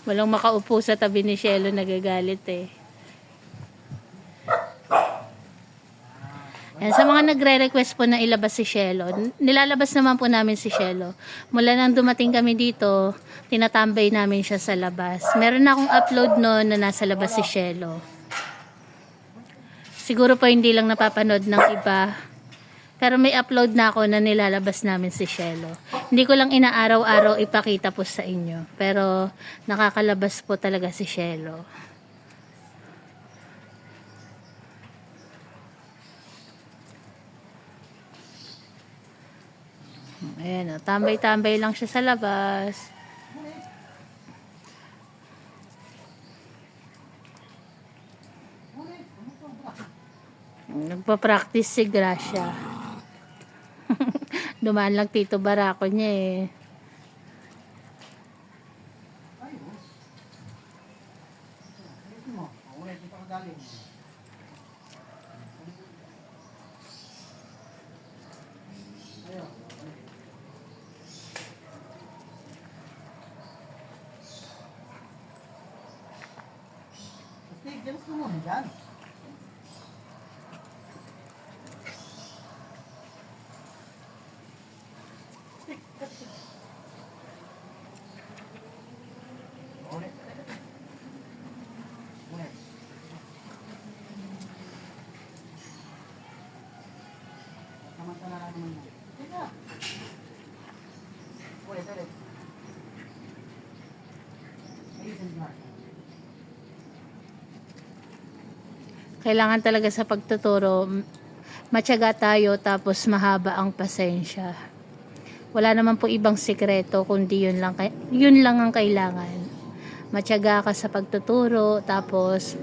Walang makaupo sa tabi ni Shelo, nagagalit eh. Yan, sa mga nagre-request po na ilabas si Shelo, nilalabas naman po namin si Shelo. Mula nang dumating kami dito, tinatambay namin siya sa labas. Meron na akong upload noon na nasa labas si Shelo. Siguro po hindi lang napapanood ng iba. Pero may upload na ako na nilalabas namin si Shelo. Hindi ko lang inaaraw-araw ipakita po sa inyo. Pero nakakalabas po talaga si Shelo. Ayan o, tambay-tambay lang siya sa labas. Nagpa-practice si Gracia. Dumaan lang Tito Barako niya eh. James mo muna dyan. Ulit. Ulit. Samantala natin mo. Teka. Ulit, ulit. Ayun na. Kailangan talaga sa pagtuturo, matyaga tayo tapos mahaba ang pasensya. Wala naman po ibang sikreto kundi yun lang ang kailangan. Matyaga ka sa pagtuturo tapos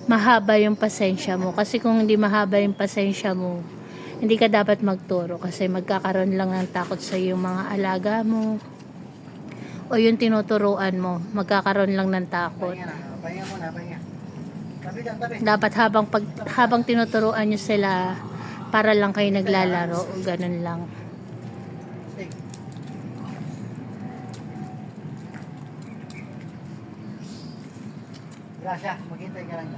mahaba yung pasensya mo. Kasi kung hindi mahaba yung pasensya mo, hindi ka dapat magturo kasi magkakaroon lang ng takot sa yung mga alaga mo o yung tinuturuan mo, magkakaroon lang ng takot. Pahinga muna, pahinga. Dapat habang tinuturuan nyo sila, para lang kayo naglalaro o ganun lang. Gracia, maghintay ka lang.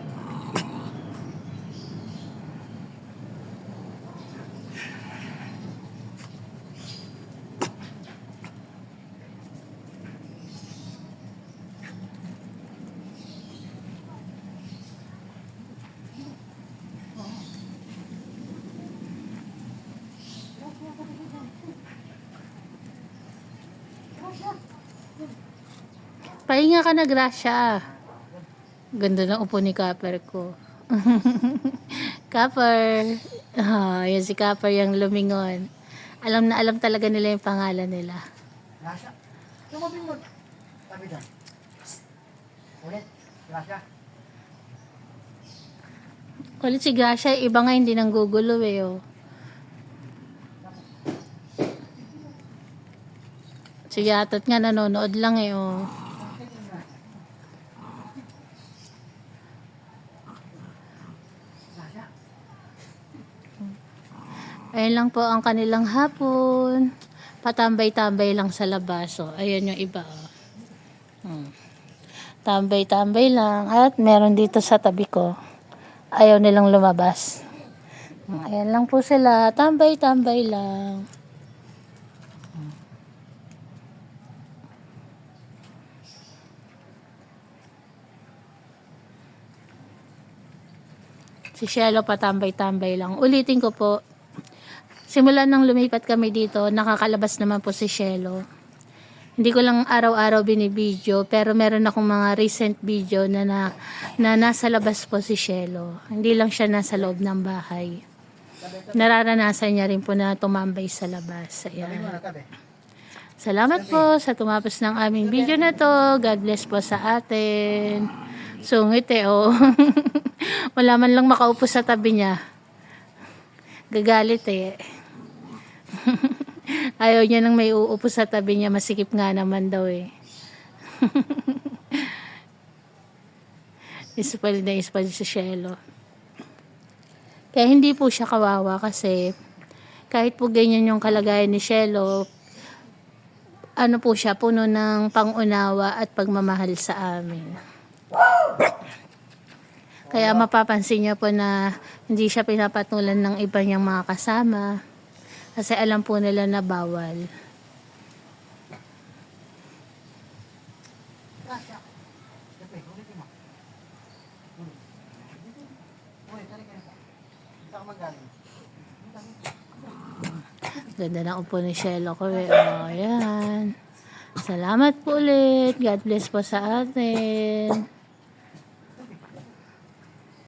Pahinga ka na, Gracia. Ganda ng upo ni Copper ko. Copper. Yan si Copper yung lumingon. Alam na alam talaga nila yung pangalan nila. Gracia, tumabing mo. Tabi dyan. Ulit, Gracia. Ulit si Gracia, iba nga hindi nang gugulo eh. Oh. Si Yatot nga nanonood lang eh. Oh. Ayan lang po ang kanilang hapon. Patambay-tambay lang sa labas. Oh. Ayan yung iba. Oh. Tambay-tambay lang. At meron dito sa tabi ko. Ayaw nilang lumabas. Ayan lang po sila. Tambay-tambay lang. Si Shelo patambay-tambay lang. Ulitin ko po. Simula nang lumipat kami dito, nakakalabas naman po si Shelo. Hindi ko lang araw-araw binibideo, pero meron akong mga recent video na nasa labas po si Shelo. Hindi lang siya nasa loob ng bahay. Nararanasan niya rin po na tumambay sa labas. Ayan. Salamat po sa tumapos ng aming video na to. God bless po sa atin. Sungit eh, oh. Wala man lang makaupo sa tabi niya. Gagalit eh. Ayaw niya nang may uupo sa tabi niya. Masikip nga naman daw eh. Ispal na ispal si Shelo. Kaya hindi po siya kawawa kasi kahit po ganyan yung kalagayan ni Shelo, ano po siya, puno ng pangunawa at pagmamahal sa amin. Kaya mapapansin niyo po na hindi siya pinapatulan ng iba niyang mga kasama kasi alam po nila na bawal. Grasya. Siyempre, ulitin mo. Ulit, tali ka na po. Saan ka magaling? Ganda ng upo ni Shelo ko eh. Oh, ayan. Salamat po ulit. God bless po sa atin.